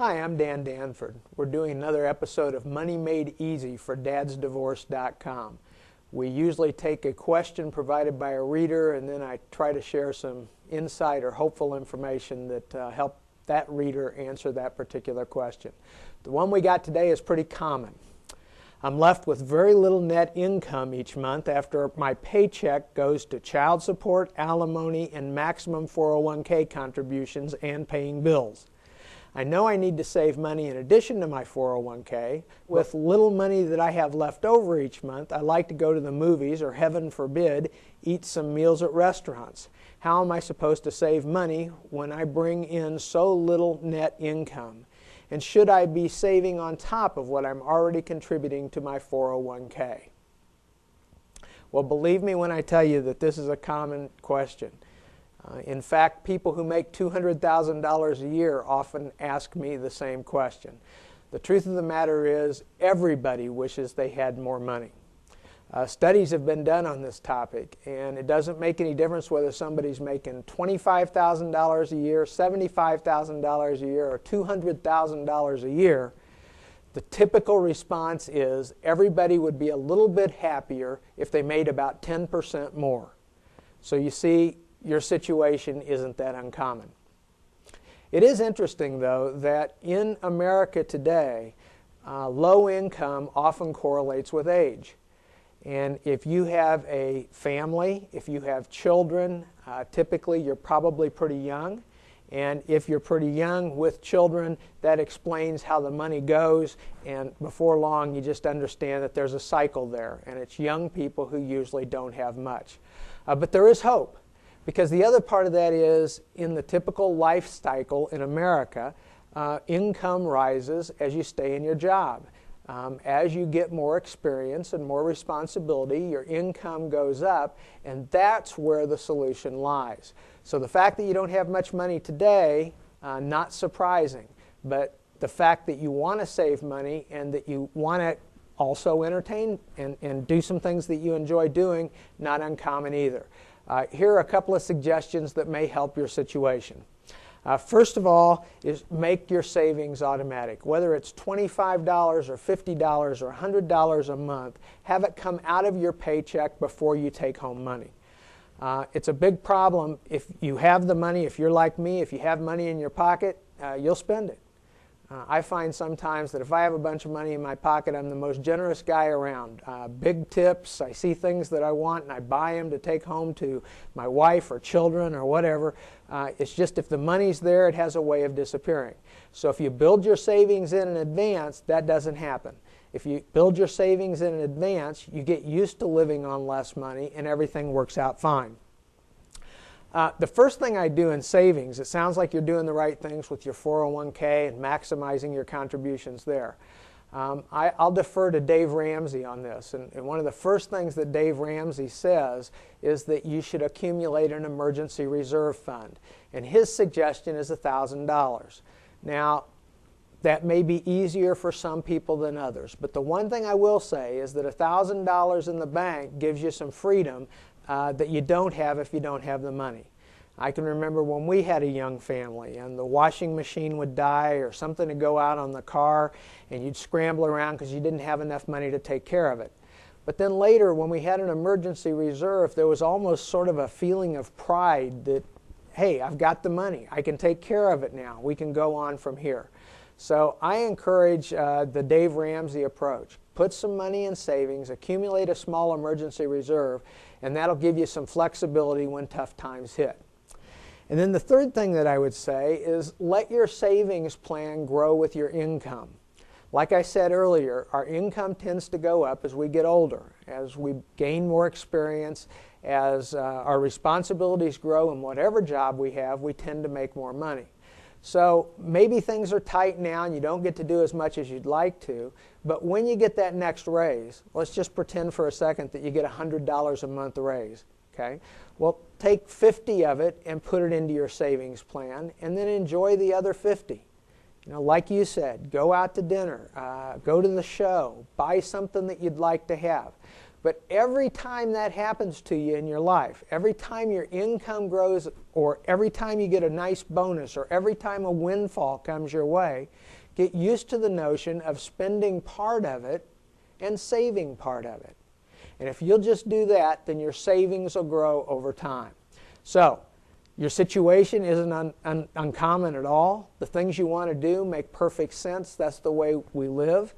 Hi, I'm Dan Danford. We're doing another episode of Money Made Easy for DadsDivorce.com. We usually take a question provided by a reader, and then I try to share some insight or hopeful information that help that reader answer that particular question. The one we got today is pretty common. I'm left with very little net income each month after my paycheck goes to child support, alimony, and maximum 401k contributions and paying bills. I know I need to save money in addition to my 401k. With little money that I have left over each month, I like to go to the movies or, heaven forbid, eat some meals at restaurants. How am I supposed to save money when I bring in so little net income? And should I be saving on top of what I'm already contributing to my 401k? Well, believe me when I tell you that this is a common question. In fact, people who make $200,000 a year often ask me the same question. The truth of the matter is, everybody wishes they had more money. Studies have been done on this topic, and it doesn't make any difference whether somebody's making $25,000 a year, $75,000 a year, or $200,000 a year. The typical response is everybody would be a little bit happier if they made about 10% more. So you see, your situation isn't that uncommon. It is interesting, though, that in America today, low income often correlates with age. And if you have a family, if you have children, typically you're probably pretty young. And if you're pretty young with children, that explains how the money goes. And before long, you just understand that there's a cycle there. And it's young people who usually don't have much. But there is hope. Because the other part of that is, in the typical life cycle in America, income rises as you stay in your job. As you get more experience and more responsibility, your income goes up, and that's where the solution lies. So the fact that you don't have much money today, not surprising. But the fact that you want to save money and that you want to also entertain and do some things that you enjoy doing, not uncommon either. Here are a couple of suggestions that may help your situation. First of all is make your savings automatic. Whether it's $25 or $50 or $100 a month, have it come out of your paycheck before you take home money. It's a big problem if you have the money. If you're like me, if you have money in your pocket, you'll spend it. I find sometimes that if I have a bunch of money in my pocket, I'm the most generous guy around. Big tips, I see things that I want and I buy them to take home to my wife or children or whatever. It's just if the money's there, it has a way of disappearing. So if you build your savings in advance, that doesn't happen. If you build your savings in advance, you get used to living on less money and everything works out fine. The first thing I do in savings, it sounds like you're doing the right things with your 401k and maximizing your contributions there. I'll defer to Dave Ramsey on this. And one of the first things that Dave Ramsey says is that you should accumulate an emergency reserve fund. And his suggestion is $1,000. Now, that may be easier for some people than others. But the one thing I will say is that $1,000 in the bank gives you some freedom that you don't have if you don't have the money. I can remember when we had a young family and the washing machine would die or something to go out on the car and you'd scramble around because you didn't have enough money to take care of it. But then later, when we had an emergency reserve, there was almost sort of a feeling of pride that, hey, I've got the money. I can take care of it now. We can go on from here. So I encourage the Dave Ramsey approach. Put some money in savings, accumulate a small emergency reserve, and that'll give you some flexibility when tough times hit. And then the third thing that I would say is let your savings plan grow with your income. Like I said earlier, our income tends to go up as we get older, as we gain more experience, as our responsibilities grow in whatever job we have, we tend to make more money. So maybe things are tight now and you don't get to do as much as you'd like to, but when you get that next raise, let's just pretend for a second that you get a $100 a month raise. Okay? Well, take 50 of it and put it into your savings plan and then enjoy the other 50. You know, like you said, go out to dinner, go to the show, buy something that you'd like to have. But every time that happens to you in your life, every time your income grows, or every time you get a nice bonus, or every time a windfall comes your way, get used to the notion of spending part of it and saving part of it. And if you'll just do that, then your savings will grow over time. So, your situation isn't uncommon at all. The things you want to do make perfect sense. That's the way we live.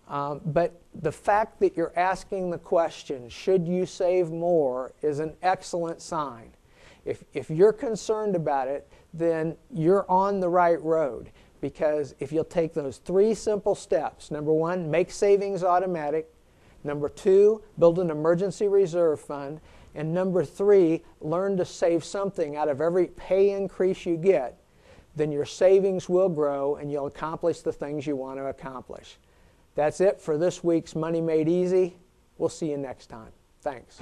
But the fact that you're asking the question, should you save more, is an excellent sign. If you're concerned about it, then you're on the right road. Because if you'll take those 3 simple steps, number 1, make savings automatic. Number 2, build an emergency reserve fund. And number 3, learn to save something out of every pay increase you get, then your savings will grow and you'll accomplish the things you want to accomplish. That's it for this week's Money Made Easy. We'll see you next time. Thanks.